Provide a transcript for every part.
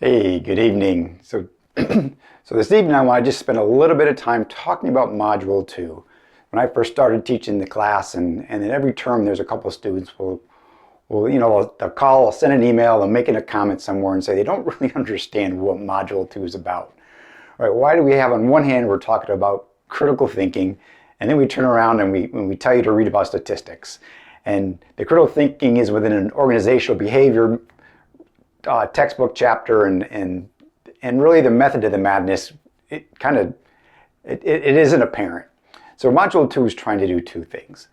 Hey, good evening. So this evening I want to just spend a little bit of time talking about Module 2. When I first started teaching the class, and in every term there's a couple of students they'll call, send an email, they'll make a comment somewhere and say they don't really understand what Module 2 is about. Right? Why do we have, on one hand, we're talking about critical thinking, and then we turn around and we tell you to read about statistics. And the critical thinking is within an organizational behavior textbook chapter, and really the method of the madness, it isn't apparent. So Module 2 is trying to do two things.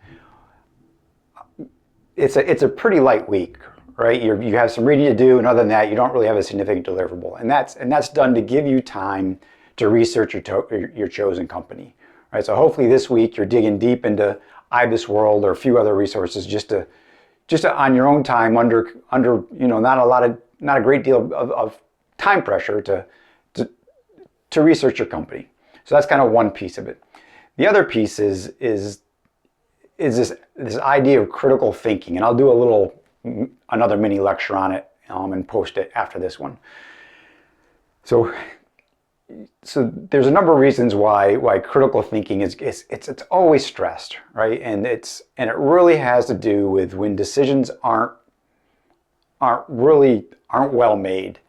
It's a pretty light week, right? You have some reading to do, and other than that, you don't really have a significant deliverable. And that's done to give you time to research your chosen company, right? So hopefully this week you're digging deep into IBIS World or a few other resources just to on your own time, under not a great deal of time pressure to research your company. So that's kind of one piece of it. The other piece is this idea of critical thinking, and I'll do another mini lecture on it and post it after this one. So there's a number of reasons why critical thinking it's always stressed, right? And it really has to do with when decisions aren't well made,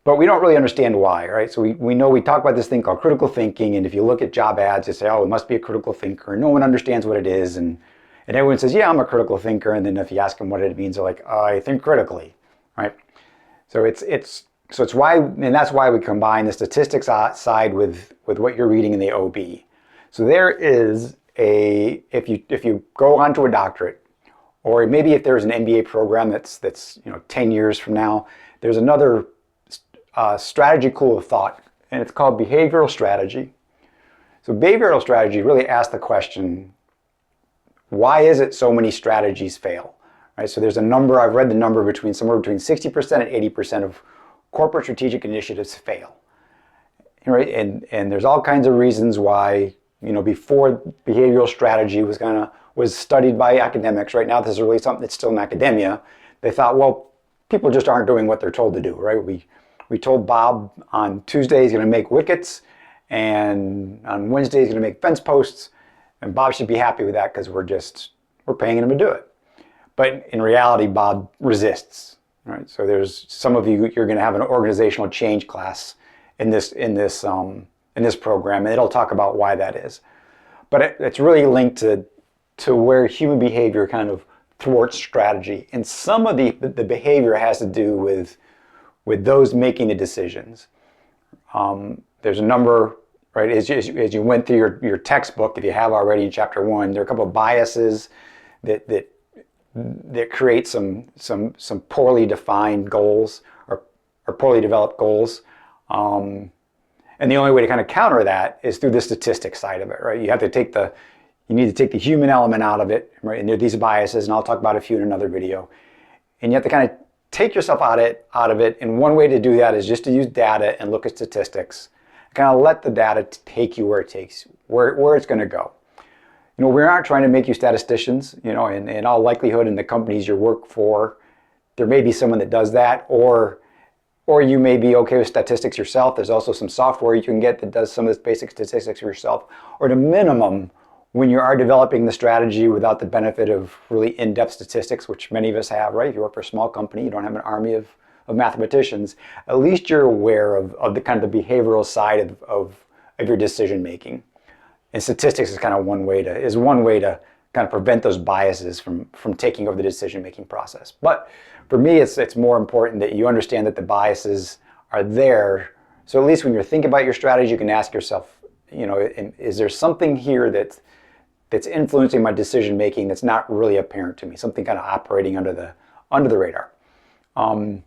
but we don't really understand why, right? So we know, we talk about this thing called critical thinking, and if you look at job ads, they say, oh, it must be a critical thinker, and no one understands what it is, and everyone says, yeah, I'm a critical thinker, and then if you ask them what it means, they're like, oh, I think critically, right? So it's why, and that's why we combine the statistics side with what you're reading in the OB. So there is if you go on to a doctorate, or maybe if there's an MBA program that's 10 years from now, there's another strategy school of thought, and it's called behavioral strategy. So behavioral strategy really asks the question, why is it so many strategies fail? Right? So there's a number, I've read the number somewhere between 60% and 80% of corporate strategic initiatives fail. Right? And there's all kinds of reasons why, before behavioral strategy was studied by academics. Right now, this is really something that's still in academia. They thought, well, people just aren't doing what they're told to do, right? We told Bob on Tuesday he's going to make wickets, and on Wednesday he's going to make fence posts, and Bob should be happy with that because we're paying him to do it. But in reality, Bob resists, right? So there's some of you're going to have an organizational change class in this program, and it'll talk about why that is. But it's really linked to where human behavior kind of thwarts strategy, and some of the behavior has to do with those making the decisions. There's a number, right? As you went through your textbook, if you have already in chapter 1, there are a couple of biases that create some poorly defined goals or poorly developed goals. And the only way to kind of counter that is through the statistics side of it, right? You need to take the human element out of it, right? And there are these biases, and I'll talk about a few in another video. And you have to kind of take yourself out of it. And one way to do that is just to use data and look at statistics. Kind of let the data take you where it's going to go. We're not trying to make you statisticians. In all likelihood, in the companies you work for, there may be someone that does that, or you may be okay with statistics yourself. There's also some software you can get that does some of this basic statistics yourself. Or at a minimum, when you are developing the strategy without the benefit of really in-depth statistics, which many of us have, right? If you work for a small company, you don't have an army of mathematicians, at least you're aware of the kind of the behavioral side of your decision making. And statistics is kind of one way to kind of prevent those biases from taking over the decision making process. But for me, it's more important that you understand that the biases are there. So at least when you're thinking about your strategy, you can ask yourself, is there something here that's influencing my decision making that's not really apparent to me? Something kind of operating under the radar. And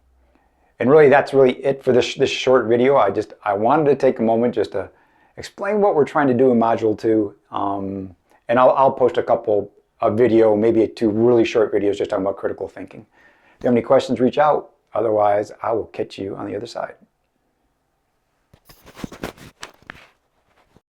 really, that's really it for this short video. I wanted to take a moment just to explain what we're trying to do in Module 2. And I'll post a video, maybe 2 really short videos just talking about critical thinking. If you have any questions, reach out. Otherwise, I will catch you on the other side.